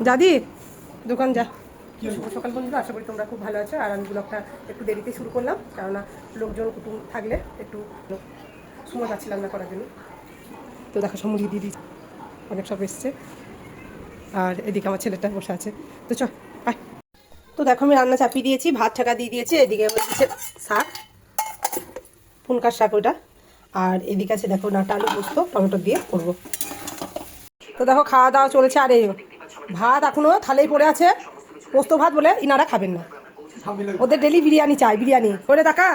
দাদি দোকান যা। সকাল বন্ধুরা, আশা করি তোমরা খুব ভালো আছো। আর আমি ব্লগটা একটু দেরিতে শুরু করলাম, কেননা লোকজন কুটুম থাকলে একটু সময় পাচ্ছিলাম না করার জন্য। তো দেখো সমুদ্র দিদি অনেক সব এসছে, আর এদিকে আমার ছেলেটা বসে আছে। তো চ আয়। তো দেখো আমি রান্না চাপিয়ে দিয়েছি, ভাত ঠাকা দিয়ে দিয়েছি। এদিকে আমার হচ্ছে শাক, ফুনকার শাক ওটা, আর এদিকে আছে দেখো নাটা আলু পোস্ত টমেটো দিয়ে করবো। তো দেখো খাওয়া দাওয়া চলছে। আর এই ভাত এখনো থালেই পড়ে আছে, পোস্ত ভাত বলে ইনারা খাবেন না, ওদের ডেলি বিরিয়ানি চাই। বিরিয়ানি করে টাকা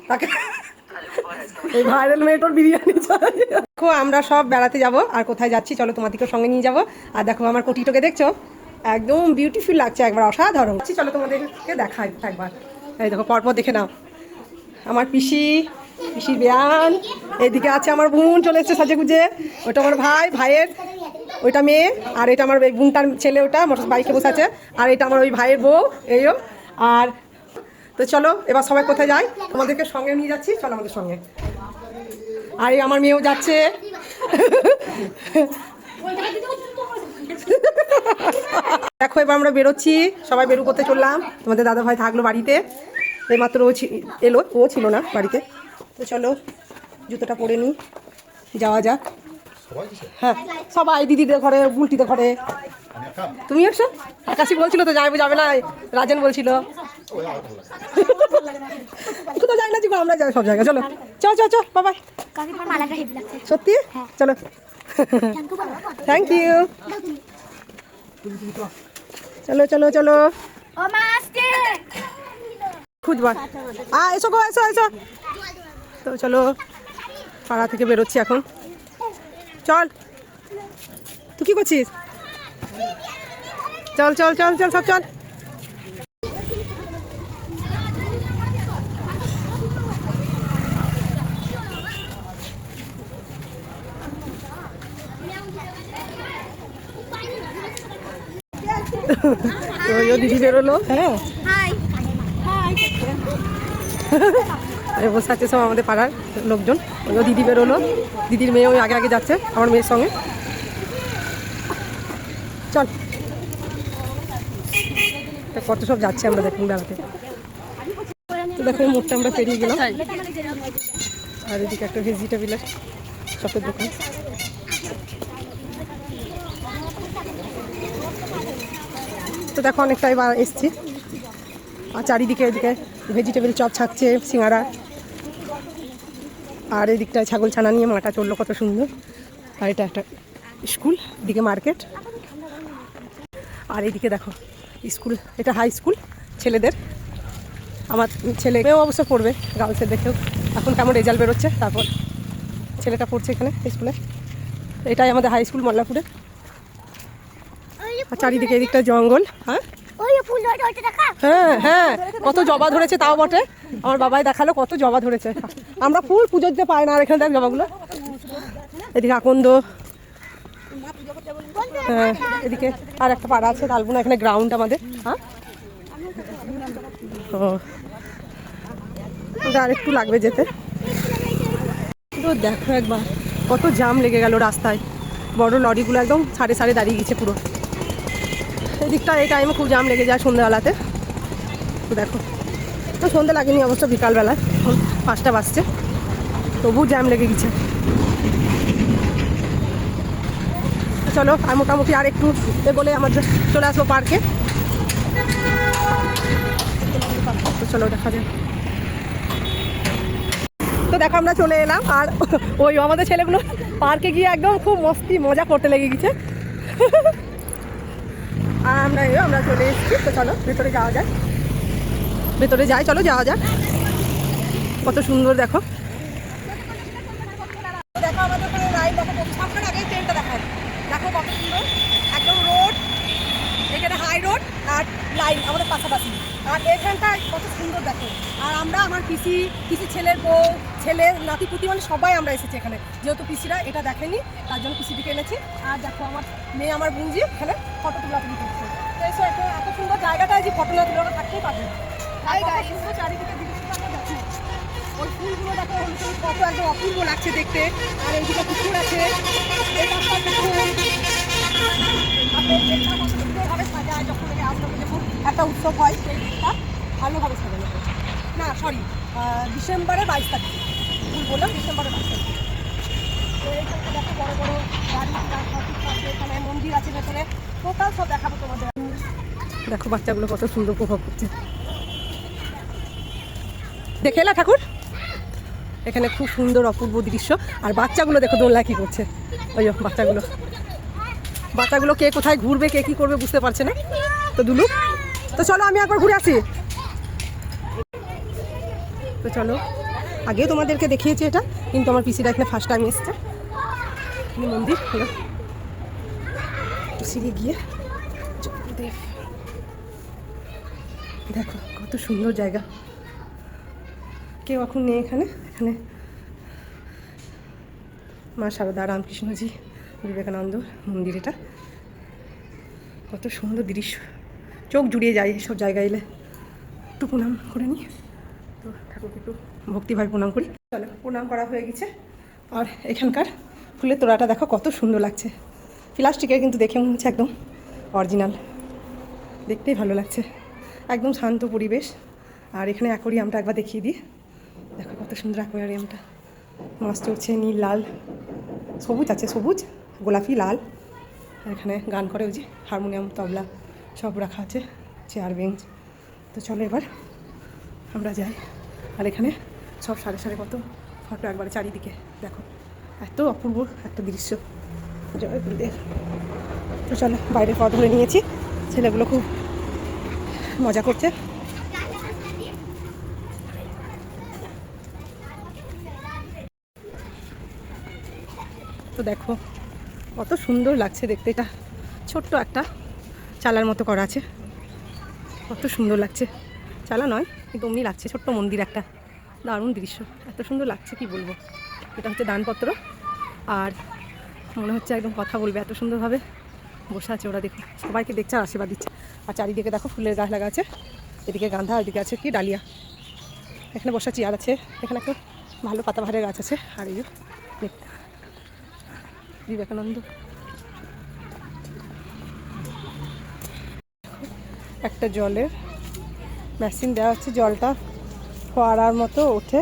তাকে এই ভাইরাল মেয়েটোর বিরিয়ানি চাই। দেখো আমরা সব বেড়াতে যাব, আর কোথায় যাচ্ছি চলো তোমাদেরকে সঙ্গে নিয়ে যাব। আর দেখো আমার কোটিটোকে দেখছো, একদম বিউটিফুল লাগছে, একবার অসাধারণ। চলো তোমাদেরকে দেখাই একবার। এই দেখো পরপর দেখে নাও, আমার পিসির বেয়ান, এদিকে আছে আমার বোন চলে এসছে সাজে গুজে, ওটা আমার ভাই, ভাইয়ের ওইটা মেয়ে, আর এটা আমার বোনটার ছেলে, ওটা মোটর বাইকে বসে আছে, আর এটা আমার ওই ভাইয়ের বউ এইও। আর তো চলো এবার সবাই কোথায় যাই, তোমাদেরকে সঙ্গে নিয়ে যাচ্ছি, চলো আমাদের সঙ্গে। আর এই আমার মেয়েও যাচ্ছে। দেখো এবার আমরা বেরোচ্ছি, সবাই বেরু করতে চললাম। তোমাদের দাদা ভাই থাকলো বাড়িতে, এইমাত্র ও এলো, ও ছিল না বাড়িতে। তো চলো জুতোটা পরে নিই, যাওয়া যাক। হ্যাঁ সবাই, দিদিদের ঘরে, বুলটিদের ঘরে। তুমি এসো, আকাশি বলছিল তো যাবে যাবে না, রাজেন বলছিল। কোথাও যাই না যে, আমরা যাই সব জায়গায়। চলো চ চ চ বাবাই। সত্যি চলো, থ্যাংক ইউ। চলো চলো চলো খুঁজবা, এসো গো, এসো এসো। তো চলো পাড়া থেকে বেরোচ্ছি এখন, চল। তুই কি করছিস? চল চল চল চল সব চল। দিদি বেরোলো, হ্যাঁ বসে আছে সব আমাদের পাড়ার লোকজন। ওই দিদি বেরোলো, দিদির মেয়ে ওই আগে আগে যাচ্ছে আমার মেয়ের সঙ্গে। চল কত সব যাচ্ছে আমরা দেখুন বেড়াতে। তো দেখো এই মোড়টা আমরা পেরিয়ে গেলাম, আর এদিকে একটা ভেজিটেবিলের শপের দোকান। তো দেখো অনেকটাই এসছি, আর চারিদিকে এদিকে ভেজিটেবিল চপ ছাড়ছে, সিঙ্গারা, আর এদিকটায় ছাগল ছানা নিয়ে মাটা চললো, কত সুন্দর। আর এটা একটা স্কুল, এদিকে মার্কেট, আর এইদিকে দেখো স্কুল, এটা হাই স্কুল ছেলেদের। আমার ছেলে মেয়েও অবশ্য পড়বে, গার্লসের দেখেও এখন কেমন রেজাল্ট বেরোচ্ছে, তারপর ছেলেটা পড়ছে এখানে স্কুলে। এটাই আমাদের হাই স্কুল মল্লাপুরে। আর চারিদিকে এদিকটা জঙ্গল। হ্যাঁ হ্যাঁ হ্যাঁ, কত জবা ধরেছে তাও বটে, আমার বাবাই দেখালো কত জবা ধরেছে। আমরা ফুল পুজো দিতে পাই না, আর এখানে দেখ জবাগুলো। এদিকে আকন্দ, হ্যাঁ এদিকে আর একটা পাড়া আছে লালবুনা, এখানে গ্রাউন্ড আমাদের। হ্যাঁ ও আর একটু লাগবে যেতে। তো দেখো একবার কত জাম লেগে গেল রাস্তায়, বড় লরিগুলো একদম সাড়ে সাড়ে দাঁড়িয়ে গেছে পুরো। এদিকটা এই টাইমে খুব জাম লেগে যায় সন্ধ্যাবেলাতে। তো দেখো, তো সন্ধ্যা লাগেনি অবশ্য, বিকালবেলায় 5টা বাজছে, তবু জ্যাম লেগে গেছে। চলো আর মোটামুটি আর একটু বলে আমাদের চলে আসবো পার্কে। তো চলো দেখা যায়। তো দেখো আমরা চলে এলাম, আর ওই আমাদের ছেলেগুলো পার্কে গিয়ে একদম খুব মস্তি মজা করতে লেগে গেছে। আর আমরা চলে এসেছি। তো চলো ভেতরে যাওয়া যায়, ভেতরে যাই, চলো যাওয়া যাক। কত সুন্দর দেখো, দেখো আমাদের ওখানে রাইড, দেখো সামনের আগে ট্রেনটা দেখো, দেখো কত সুন্দর একদম রোড, এখানে হাই রোড আর লাইন আমাদের পাশাপাশি, আর এখানটা কত সুন্দর দেখো। আর আমরা আমার পিসির ছেলের বউ, ছেলে নাতি পুতি, মানে সবাই আমরা এসেছি এখানে, যেহেতু পিসিরা এটা দেখেনি তার জন্য পিসি দিকে এনেছি। আর দেখো আমার মেয়ে, আমার বুঝি এখানে ফটো তুলাতুলি করছে। তো এসো, এত সুন্দর জায়গাটায় যে ফটো না তুলে থাকতেই পারবে না, সুন্দর চারিদিকে দিকে আমরা দেখি। ওই ফুলগুলো দেখো কত একদম অপূর্ব লাগছে দেখতে। আর এইদিকে পুকুর আছে, ভালোভাবে সাজায়, যখন থেকে আশ্রমে যখন একটা উৎসব হয় সেই দিনটা ভালোভাবে সাজানো হয়। না সরি, ডিসেম্বরের 22 তারিখ, ভুল বললাম, ডিসেম্বরের 22 তারিখ। তো এইখানে দেখো বড় বড় গাড়ি আছে, এখানে মন্দির আছে ভেতরে, টোটাল সব দেখাবো তোমাদের। দেখো বাচ্চাগুলো কত সুন্দর উপভোগ করছে। দেখে এলা ঠাকুর, এখানে খুব সুন্দর অপূর্ব দৃশ্য। আর বাচ্চাগুলো দেখো দোলনা কি করছে, ওই বাচ্চাগুলো কে কোথায় ঘুরবে কে কি করবে বুঝতে পারছে না। তো দুলু, তো চলো আমি একবার ঘুরে আসি। তো চলো, আগেও তোমাদেরকে দেখিয়েছি এটা, কিন্তু আমার পিসিরা এখানে ফার্স্ট টাইম এসছে। মন্দির হলো সিঁড়ি গিয়ে দেখো কত সুন্দর জায়গা। কেউ এখন নেই এখানে। এখানে মা সারদা, রামকৃষ্ণজি, বিবেকানন্দ মন্দির। এটা কত সুন্দর দৃশ্য, চোখ জুড়িয়ে যায় সব জায়গায় এলে। একটু প্রণাম করে নিই, তো ঠাকুরকে একটু ভক্তিভাবে প্রণাম করি। চলো, প্রণাম করা হয়ে গেছে। আর এখানকার ফুলের তোড়াটা দেখো কত সুন্দর লাগছে, প্লাস্টিকের কিন্তু দেখে মনে হচ্ছে একদম অরিজিনাল, দেখতেই ভালো লাগছে। একদম শান্ত পরিবেশ। আর এখানে অ্যাকোয়ারিয়ামটা একবার দেখিয়ে দিই, দেখো কত সুন্দর অ্যাকোয়ারিয়ামটা, মাছ চড়ছে, নীল লাল সবুজ আছে, সবুজ গোলাপি লাল। এখানে গান করে ওই যে হারমোনিয়াম তবলা সব রাখা আছে, চেয়ার বেঞ্চ। তো চলো এবার আমরা যাই। আর এখানে সব সাড়ে সাড়ে কত ফটো একবারে চারিদিকে দেখো, এত অপূর্ব একটা দৃশ্য। জয় গুরুদেব। তো চলো, বাইরে পথ ধরে নিয়েছি, ছেলেগুলো খুব মজা করছে। তো দেখো কত সুন্দর লাগছে দেখতে, এটা ছোট্ট একটা চালার মতো করা আছে, কত সুন্দর লাগছে। চালা নয় কিন্তু অমনি লাগছে, ছোট্ট মন্দির একটা, দারুণ দৃশ্য, এত সুন্দর লাগছে কি বলবো। এটা হচ্ছে দানপত্র, আর মনে হচ্ছে একদম কথা বলবে, এত সুন্দরভাবে বসে আছে ওরা। দেখো সবাইকে দেখছে আর আশীর্বাদ দিচ্ছে। আর চারিদিকে দেখো ফুলের গাছ লাগা আছে, এদিকে গাঁধা, এদিকে আছে কি ডালিয়া। এখানে বসা চেয়ার আছে, এখানে একটা ভালো পাতাবাহারের গাছ আছে। আর এই বিবেকানন্দ, একটা জলের মেশিন দেওয়া হচ্ছে, জলটা ফোয়ারার মতো ওঠে,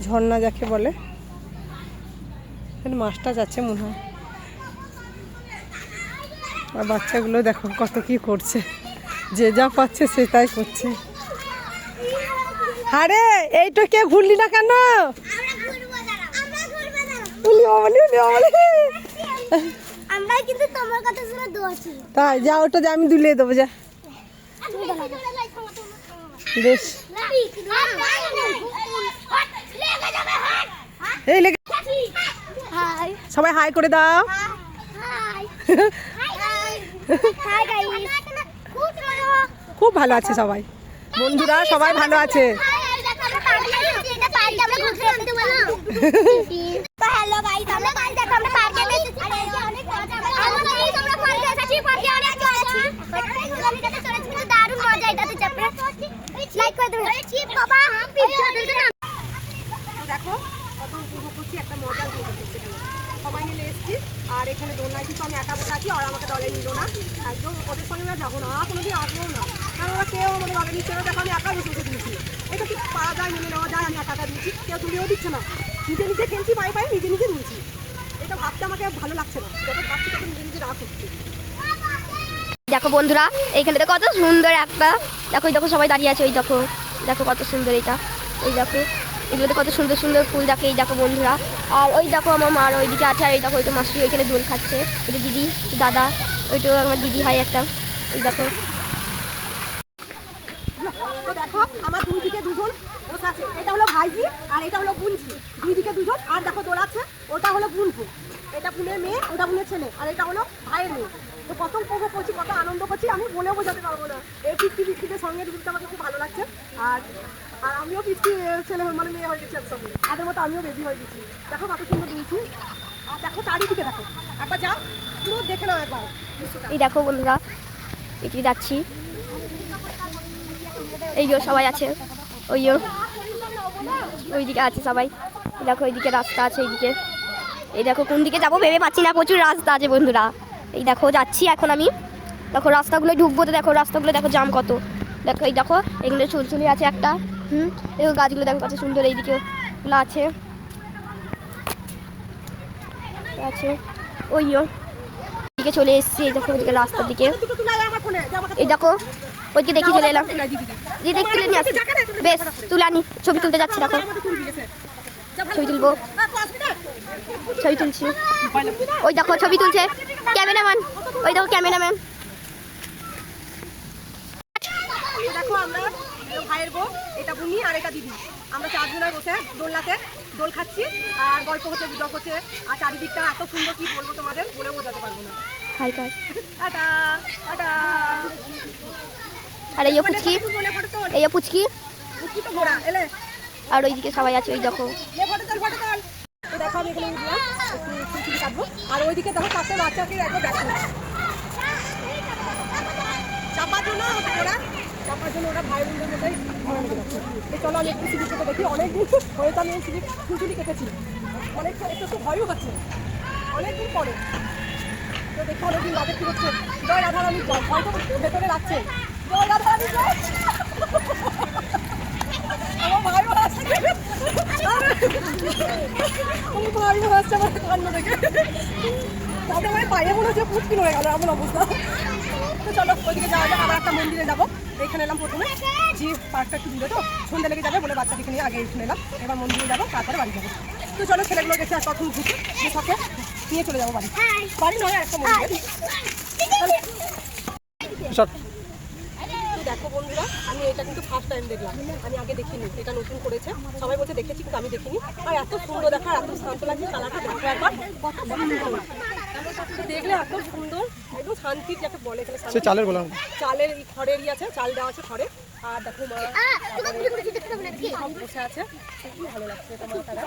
ঝর্ণা যাকে বলে। এখানে মাছটা যাচ্ছে মনে হয়। আর বাচ্চাগুলো দেখো কত কি করছে, যে যা পাচ্ছে সে তাই করছে। আরে এইটা কে ঘুরলি না কেন? তাই যা, ওটা যে আমি দুলিয়ে দেবো, যা বেশ। এই লেগে সবাই হাই করে দাও। খুব ভালো আছে সবাই, বন্ধুরা সবাই ভালো আছে। দেখো কত উপভোগ করছি, একটা মজা সবাই মিলে এসেছি। আর এখানে দোলনায় কিন্তু আমি একা বসে আছি, আর আমাকে দলে নিল না, একদম ওদের সঙ্গে আমরা যাবো না, কোনোদিন আসবো না, কারণ ওরা কেউ আমাদের দলে নিচ্ছে না। দেখো আমি একা বসে বসে দিয়েছি, এটা কি পারা যায়, মেনে নেওয়া যায়? আমি একা দিয়েছি, কেউ তুলেও দিচ্ছে না, নিজে নিজে খেলছি, পায়ে পায়ে নিজে নিজে দিয়েছি। এটা ভাবতে আমাকে ভালো লাগছে না, যখন ভাবছি তখন নিজে নিজে রাগ হচ্ছে। দেখো বন্ধুরা, এইখানে দেখো কত সুন্দর একটা, দেখো দেখো সবাই দাঁড়িয়ে আছে, ওই দেখো দেখো কত সুন্দর এটা, এই দেখো এগুলোতে কত সুন্দর সুন্দর ফুল, দেখো এই দেখো বন্ধুরা। আর ওই দেখো আমার মার ওইদিকে আছে, আর এই দেখো ওইটা মাসি ওইখানে দোল খাচ্ছে, ওইটা দিদি দাদা, ওইটাও আমার দিদি হয় একটা, এই দেখো। দেখো আমার দুই দিকে দুজন বসে আছে, এটা হলো ভাইজি আর এটা হলো বোনজি, দুই দিকে দুজন। আর দেখো দোলাচ্ছে, ওটা হলো বোনপু, এটা বোনের মেয়ে, ওটা বোনের ছেলে, আর এটা হলো ভাইয়ের মেয়ে। তো কত উপভোগ করছি, কত আনন্দ করছি, আমি বলেও বোঝাতে পারবো না। এই পিস্তিদের সঙ্গে ঘুরতে আমাকে খুব ভালো লাগছে। আর আর আমিও পিস্তি ছেলে মানে মেয়ে হয়ে গেছি একসঙ্গে, তাদের মতো আমিও বেবি হয়ে গেছি। দেখো কত সুন্দর দিয়েছি। আর দেখো চারিদিকে দেখো, একবার যাও পুরো দেখে নাও একবার। এই দেখো বন্ধুরা, এটি যাচ্ছি, এই যে সবাই আছে, ওইদিকে আছে সবাই, দেখো ওইদিকে রাস্তা আছে, এইদিকে এই দেখো কোন দিকে যাবো ভেবে পাচ্ছি না, প্রচুর রাস্তা আছে বন্ধুরা। এই দেখো যাচ্ছি এখন আমি, দেখো রাস্তাগুলো ঢুকবো তো, দেখো রাস্তাগুলো দেখো জাম কত। দেখো এই দেখো এগুলো চুলচুলি আছে একটা। দেখো গাছগুলো দেখো কত সুন্দর, এইদিকে গুলো আছে আছে ওইও দিকে চলে এসেছি। এই দেখো ওইদিকে রাস্তার দিকে, এই দেখো ওইদিকে দেখি চলে এলাম। দিদি তুলে নিয়ে আসি, বেশ তুলে আনি, ছবি তুলতে যাচ্ছি। দেখো ছবি তুলবো, ছবি তুলছি। ওই দেখো ছবি তুলছে ক্যামেরাম্যান, ওই দেখো ক্যামেরাম্যান। দেখো আমরা ভাইয়ের বউ, এটা বুনি আর এটা দিদি, আমরা চারজনে বসে দোলনাতে দোল খাচ্ছি আর গল্প হচ্ছে, গুজব হচ্ছে। আর চারিদিকটা এত সুন্দর, কি বলবো তোমাদের, বলে বোঝাতে পারবো না। হাই কাজ টাটা টাটা। আর এই পুচকি, এই পুচকি পুচকি তো ঘোড়া এলে। আর ওইদিকে সবাই আছে, ওই দেখো। তো দেখো আমি এখানে উঠলাম, একটু চুলচুলি কাটবো। আর ওইদিকে দেখো চারটে বাচ্চাকে একবার দেখো চাপার জন্য, ওরা চাপার জন্য ওরা ভাই বোনদের মধ্যেই ঘোরা লেগে যাচ্ছে। এই চলো আমি একটু সিঁড়ি থেকে দেখি, অনেকদিন হয়তো আমি এই সিঁড়ি চুলচুলি কেটেছি, অনেক একটু ভয়ও হচ্ছে অনেকদিন পরে। তো দেখি অনেকদিন বাদে কি হচ্ছে। জয় রাধা রানী, হয়তো ভেতরে রাখছে। জয় রাধা রানী, আমার ভাইও আসছে, আমার ভাইও আসছে আমার কান্না দেখে। তাদের আমার পায়ে মনে হচ্ছে পুটকিন হয়ে গেল, এমন অবস্থা। তো চলো ওইদিকে যাওয়া যাক, আবার একটা মন্দিরে যাবো। এখানে এলাম প্রথমে, যে পার্কটা একটু দূরে তো সন্ধ্যা লেগে যাবে বলে বাচ্চাটিকে নিয়ে আগে এখানে এলাম। এবার মন্দিরে যাবো, তারপরে বাড়ি যাবো। তো চলো ছেলেগুলো গেছে আর কখন ঘুরছে, যে সকে নিয়ে চলে যাবো বাড়ি। বাড়ি নয় একটা মন্দিরে। দেখো বন্ধুরা, আমি এটা কিন্তু ফার্স্ট টাইম দেখলাম, আমি আগে দেখিনি। এটা নতুন করেছে, সবাই বলছে দেখেছি কিন্তু আমি দেখিনি। আর এত সুন্দর দেখা, এত শান্ত লাগছে, কালারটা দেখো একবার, দেখলে এত সুন্দর, একদম শান্তির যাকে বলে। এখানে চালের বললাম, চালের খড়ের আছে, চাল দেওয়া আছে খড়ে। আর দেখো মা সব বসে আছে, খুবই ভালো লাগছে এটা মাথাটা।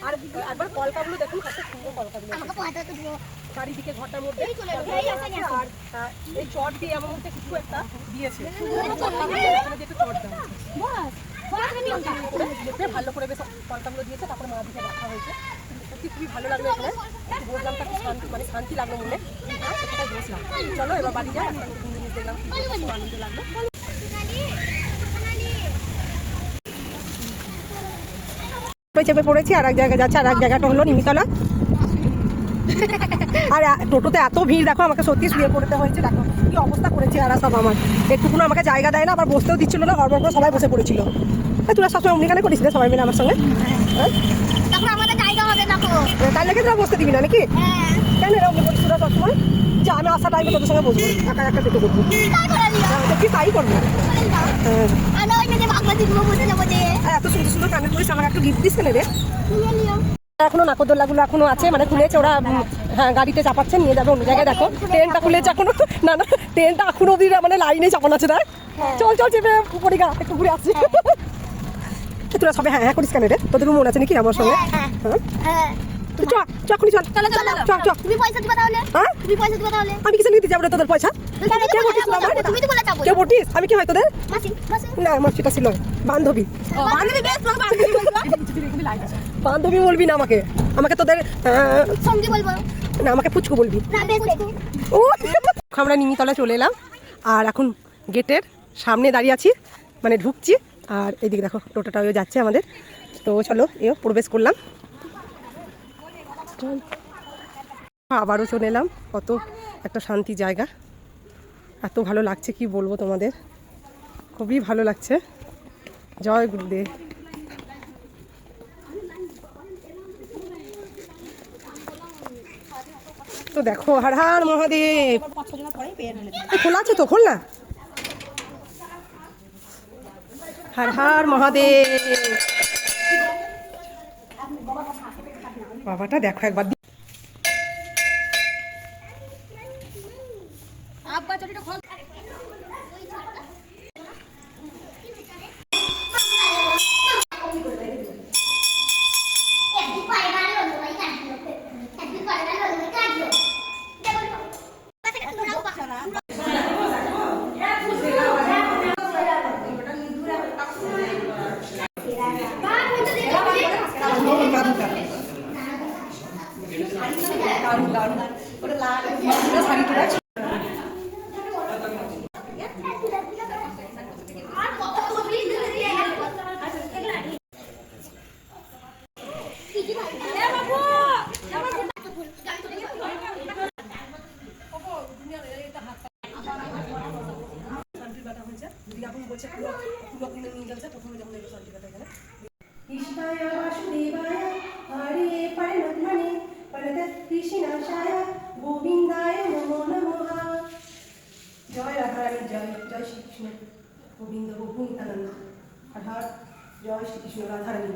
আর একবার কলকাগুলো দেখুন, কত সুন্দর কলকাগুলো, চারিদিকে ঘরটার মধ্যে। আর এই চট দিয়ে আমার মধ্যে কিছু একটা দিয়েছে, চট দেওয়া ভালো করে বেশ কলকাগুলো দিয়েছে। তারপরে মা দিকে রাখা হয়েছে, সত্যি খুবই ভালো লাগলো। এখানে বসলাম, তাকে শান্তি মানে শান্তি লাগলো মনে, কোথায় বসলাম। চলো এবার বাড়ি যাই, জিনিস দেখলাম, আনন্দ লাগলো। চেপে পড়েছি, আর এক জায়গায় যাচ্ছে, আর এক জায়গাটা হলো নিমিতলা। আর টোটোতে এত ভিড় দেখো, আমাকে সত্যি শুয়ে পড়তে হয়েছে। দেখো কি অবস্থা করেছে এরা সব, আমার একটুকুনো আমাকে জায়গা দেয় না, আবার বসতেও দিচ্ছিল না, হড়বড় করে সবাই বসে পড়েছিল। তোরা সবসময় অমনিখানে করিস না সবাই মিলে আমার সঙ্গে, তাই লেগে তোরা বসতে দিবি না নাকি? কেন এরা অমনি করিস তোরা সবসময়? যে আমি আসা টাইমে তোদের সঙ্গে বসবো, একা একটা টোটো করবো, কি তাই করবো। এত সুন্দর সুন্দর কানের করিস, আমাকে একটু গিফট দিস কেন রে? এখনো নাকদোল্লাগুলো এখনো আছে, মানে খুলেছে ওরা, হ্যাঁ গাড়িতে চাপাচ্ছে, নিয়ে যাবে অন্য জায়গায়। দেখো ট্রেনটা খুলেছে এখনো, না না ট্রেনটা এখনো অব্দি মানে লাইনে চাপানো আছে। দেখ চল চল চেপে পড়ি গা, একটু ঘুরে আসছি। তোরা সবাই হ্যাঁ হ্যাঁ করিস কেন রে? তোদের মন আছে নাকি আমার সঙ্গে? হ্যাঁ আমি কিছু নিতে যাবো না তোদের পয়সা। কেউ বটিস? আমি কি হয় তোদের? না আমার সেটা ছিল বান্ধবী। বান্ধবী বলবি না আমাকে, আমাকে তোদের না, আমাকে পুচকু বলবি। ও আমরা নিমিতলা চলে এলাম, আর এখন গেটের সামনে দাঁড়িয়ে আছি, মানে ঢুকছি। আর এইদিকে দেখো টোটোটাও যাচ্ছে আমাদের। তো চলো এও প্রবেশ করলাম, আবারও চলে এলাম। কত একটা শান্তি জায়গা, এত ভালো লাগছে কি বলবো তোমাদের, খুবই ভালো লাগছে। জয় গুরুদেব। তো দেখো হর হর মহাদেব, খোলা আছে তো, খোল না। হর হর মহাদেব। বাবাটা দেখো একবার, কৃষ্ণায় বাসুদেবায় হরে পরমাত্মনে প্রণতকৃষ্ণাশায় গোবিন্দায় নমো নমঃ। জয় রাধারানী, জয় জয় শ্রীকৃষ্ণ গোবিন্দ প্রভু নিত্যানন্দ। হর জয় শ্রীকৃষ্ণ রাধারানী।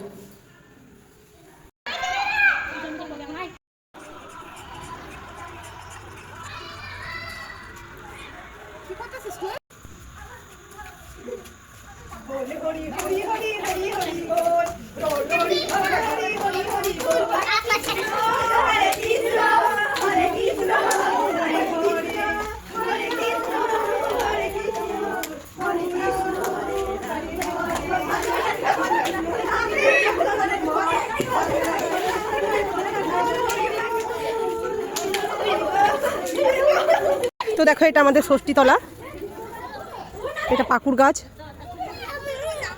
হরি হরি হরি হরি হরি হরি বল, হরি হরি হরি হরি হরি বল, হরে কৃষ্ণ হরে কৃষ্ণ হরে কৃষ্ণ হরে কৃষ্ণ হরে কৃষ্ণ হরে কৃষ্ণ হরে কৃষ্ণ তো দেখো এটা আমাদের ষষ্ঠীতলা, এটা পাকুড় গাছ,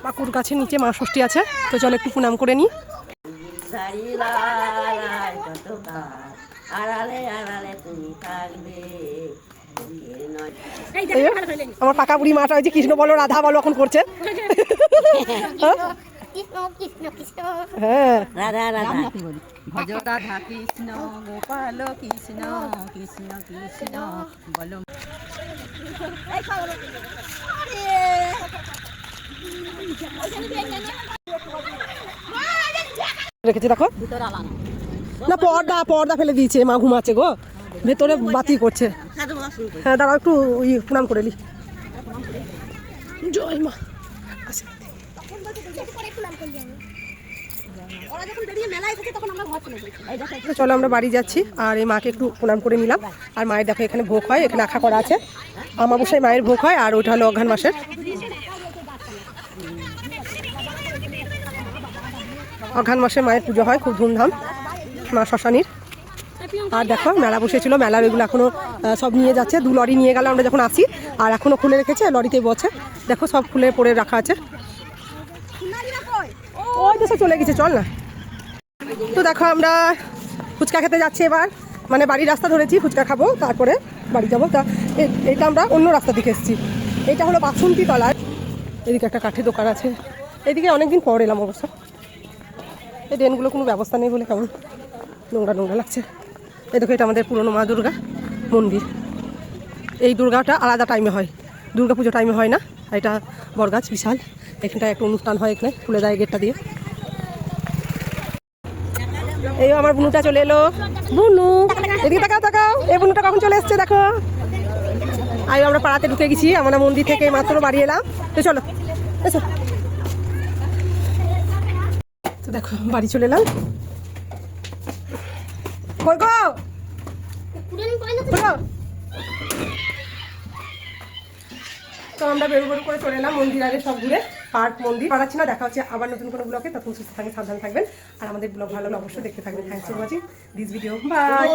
পাকুড় গাছের নিচে মা ষষ্ঠী আছে। তো চলো একটু প্রণাম করে নিই। আমার পাকা বুড়ি মাটা ওই যে কৃষ্ণ বলো রাধা বলো এখন করছে। হ্যাঁ রাধা রাধা ভজ রাধা কৃষ্ণ গোপাল কৃষ্ণ কৃষ্ণ কৃষ্ণ বলো। রেখেছে দেখো না, পর্দা পর্দা ফেলে দিয়েছে, মা ঘুমাচ্ছে গো, ভেতরে বাতি করছে। হ্যাঁ দাঁড়াও একটু প্রণাম করে নি। জয় মা। চলো আমরা বাড়ি যাচ্ছি, আর এই মাকে একটু প্রণাম করে নিলাম। আর মায়ের দেখো এখানে ভোগ হয়, এখানে আখা করা আছে, আমাবস্যায় মায়ের ভোগ হয়, আর ওইটা হলো অঘ্রাণ মাসের। অঘ্রাণ মাসে মায়ের পুজো হয় খুব ধুমধাম, মা শ্মশানীর। আর দেখো মেলা বসেছিল, মেলার ওইগুলো এখনো সব নিয়ে যাচ্ছে, 2 লরি নিয়ে গেল আমরা যখন আসি, আর এখনো খুলে রেখেছে, লরিতে বসে দেখো সব খুলে পড়ে রাখা আছে। ওই দেশে চলে গেছে, চল না। তো দেখো আমরা ফুচকা খেতে যাচ্ছি এবার, মানে বাড়ির রাস্তা ধরেছি, ফুচকা খাবো তারপরে বাড়ি যাবো। তা এটা আমরা অন্য রাস্তা দিকে এসেছি, এটা হলো বাসন্তী তলায়। এদিকে একটা কাঠের দোকান আছে, এদিকে অনেকদিন পর এলাম অবশ্য। এই ড্রেনগুলো কোনো ব্যবস্থা নেই বলে কেমন নোংরা নোংরা লাগছে। এই দেখো এটা আমাদের পুরনো মা দুর্গা মন্দির। এই দুর্গাটা আলাদা টাইমে হয়, দুর্গা পুজো টাইমে হয় না। এটা বরগাছ বিশাল, এখানটায় একটা অনুষ্ঠান হয়, এখানে খুলে দেয় গেটটা দিয়ে। এই আমার বুনুটা চলে এলো, বুনু এদিকে তাকাও তাকাও, এই বুনুটা কখন চলে এসছে দেখো। আর আমরা পাড়াতে ঢুকে গেছি, আমরা মন্দির থেকে মাত্র বাড়ি এলাম। তো চলো এসো। তো দেখো বাড়ি চলে এলাম। তো আমরা বেরু বেরু করে চলে এলাম মন্দির আগে সব ঘুরে, পার্ক মন্দির পাড়াচ্ছি না। দেখা হচ্ছে আবার নতুন কোনো ব্লগে, তখন সুস্থ থাকবেন, সাবধানে থাকবেন। আর আমাদের ব্লগ ভালো লাগলে অবশ্যই দেখতে থাকবেন। Thanks for watching this video, by.